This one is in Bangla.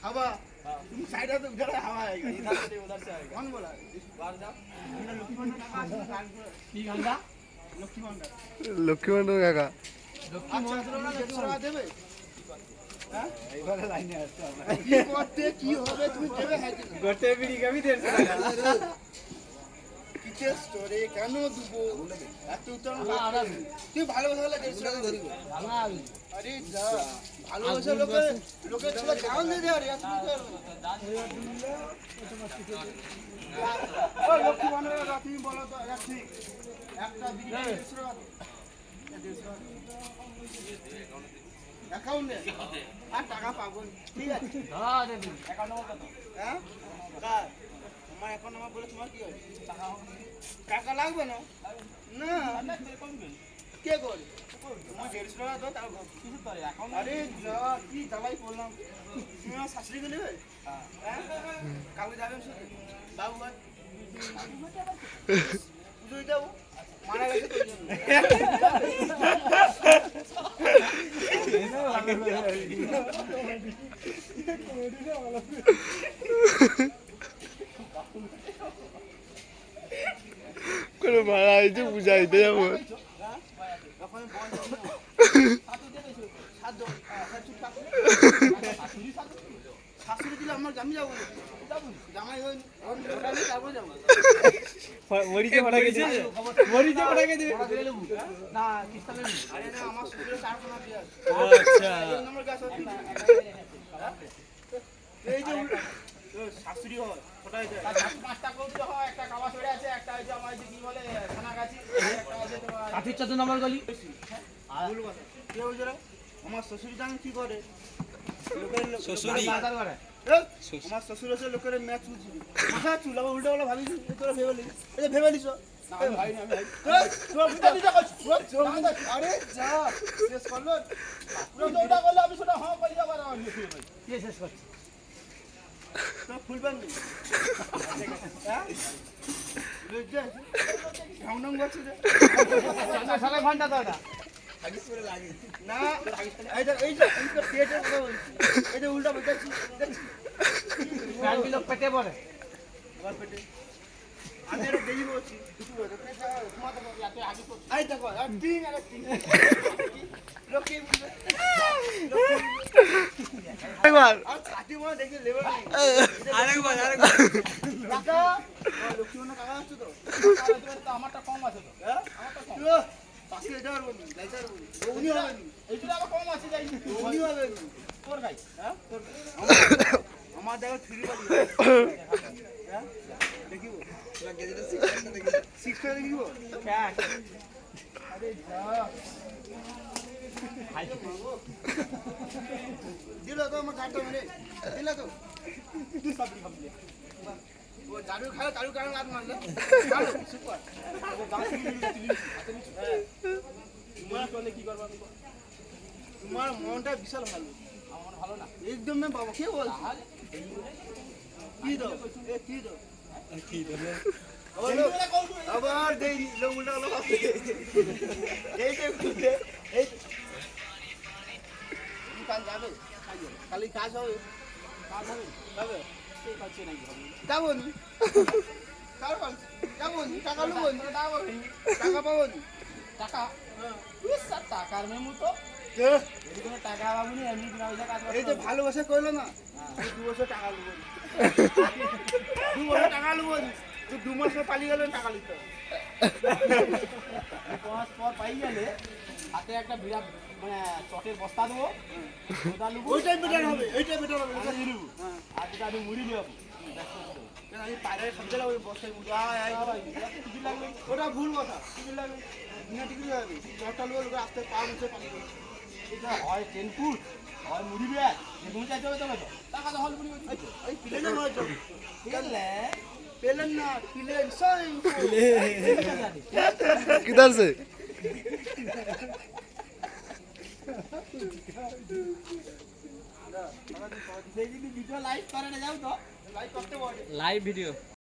हवा तुम साइड है तो उधर हवा आएगा इधर से उधर से आएगा कौन बोला बाहर जाओ लक्ष्मण काका की गंगा লক্ষ্মী ভান্ডার কাকা लक्ष्मण देवे হ্যাঁ এইবারে লাইনে আসতে হবে কি করতে কি হবে তুমি দেবে হ্যাঁ গোটে বিড়ি কবি 150 টাকা কিতে স্টোরে কেন দেবো এত উত্তর তুই ভালোবাসা হলে 150 টাকা ধরিব আরে যা ভালোবাসা লোকের ছেলে গান দিয়ে দে আরে ও লক্ষ্মী ভান্ডার তুমি বলো তো রাখি একটা বিড়ি 150 টাকা অ্যাকাউন্টে আর টাকা পাবো ঠিক আছে হ্যাঁ দেবি অ্যাকাউন্ট নাম্বার কত হ্যাঁ কার আমার অ্যাকাউন্ট নাম্বার বলে তোমার কি হবে টাকা লাগবে না না কে করে তোমার 150 টাকা দাও তাও কিছু করে অ্যাকাউন্ট আরে যা কি দালাই বললাম তুমি আমার শাশুড়ি কে নেবে হ্যাঁ কালকে যাবেন শুধু বাবু ভাই বুঝুই দাও মারা গেছে তো কোনো ভাড়া হয়েছে বুঝাইতে যাবো শাশুড়ি দিলে আমার আমি যাবো জামাই হই ওটা নিয়ে তারপরে যাবো মরিচে পড়া গেছে মরিচে পড়া গেছে না কিস্তালে আরে না আমার শ্বশুরের কার কোন বিয়া আচ্ছা এই নম্বর গ্যাস আছে এই যে শাশুড়ি হয় ওটাই যায় পাঁচটা করতে হয় একটা কাবা ছড়ে আছে একটা হচ্ছে আমার যে কি বলে সোনাগাছি একটা আছে তোমার কাঠির 14 নম্বর গলি ভুল কথা কে বুঝে রে আমার শ্বশুর জান কি করে শ্বশুরি বাজার করে আমার শ্বশুর আছে লোকের ম্যাচ চুজি মাথা চুলা উল্টা উল্টা ভাবি তোরা ভেবে লিছো ভাই না আরে যা শেষ করলো ওটা করলে আমি সেটা হ্যাঁ বলি আবার কে শেষ করছে তো ফুলবেন নি হ্যাঁ লজ্জা ঢংঢং করছে যে সারা ঘন্টা দাও না না এই যে পেটের কথা বলছি এই যে উল্টা বলতেছি গান গুলো পেটে পড়ে আমার পেটে আমি আর দেরি বলছি কিছু বলে পেট ঘুমাতে পারবি এত আগে তো আই দেখো আর তিন আর তিন লোকে বুঝবে একবার আর ছাতি মনে দেখে লেভেল নেই আরেকবার কাকা লক্ষ্মী কাকা আছে তো তো আমারটা কম আছে তো হ্যাঁ আমারটা কম পাশে এটা আর বলি লাইটার বলি উনি হবেন এইটা আবার কম আছে যাই উনি হবেন তোর গাই হ্যাঁ আমার দেখো ফ্রি বাড়ি হ্যাঁ দেখিব সিক্স দেখিব আরে যা দিল তো আমার কাটটা মেরে দিল তো তুই সাবরি খাবি ও জাদু খায় জাদু কারণ লাগ মারলে ভালো সুপার তোমার করলে কি করবা তোমার মনটা বিশাল ভালো আমার ভালো না একদম না বাবা কে বল কি দাও এ কি দাও কি বলে আবার দেই লোক উল্টা লোক এই যে এই কাল যাবে কালি কাজ হবে যাবে যাবো নি কারণ যাবো নি টাকা নেবো নি টাকা পাবো নি টাকা সব টাকার মেমু তো এই কোনো টাকা পাবো না এমনি বিনা পয়সা কাজ এই যে ভালোবাসা করলো না 2 বছর টাকা নেবো 2 বছর টাকা নেবো তুই 2 মাস পর পালিয়ে গেলে টাকা নিতে 2 মাস পর পাই গেলে হাতে একটা বিরাট মানে চটের বস্তা দেবো ওটা নেবো ওইটাই বেটার হবে ওটা নিয়ে নেবো আর যেটা আমি মুড়ি নেবো আমি পায়রা সবজেলা ওই বস্তায় মুড়ি টিকিট লাগবে ওটা ভুল কথা টিকিট লাগবে বিনা টিকিট যাবে চটটা লোক লোক আসতে পা মুছে পালিয়ে যাবে এটা হয় টেনপুর হয় মুড়ি ব্যাগ যে তুমি চাইতে হবে তবে তো টাকা তো হল মুড়ি এই প্লেনে হয়তো গেলে প্লেন না প্লেন সই किधर से ভিডিও লাইভ করে না যাও তো লাইক করতে বলে লাইভ ভিডিও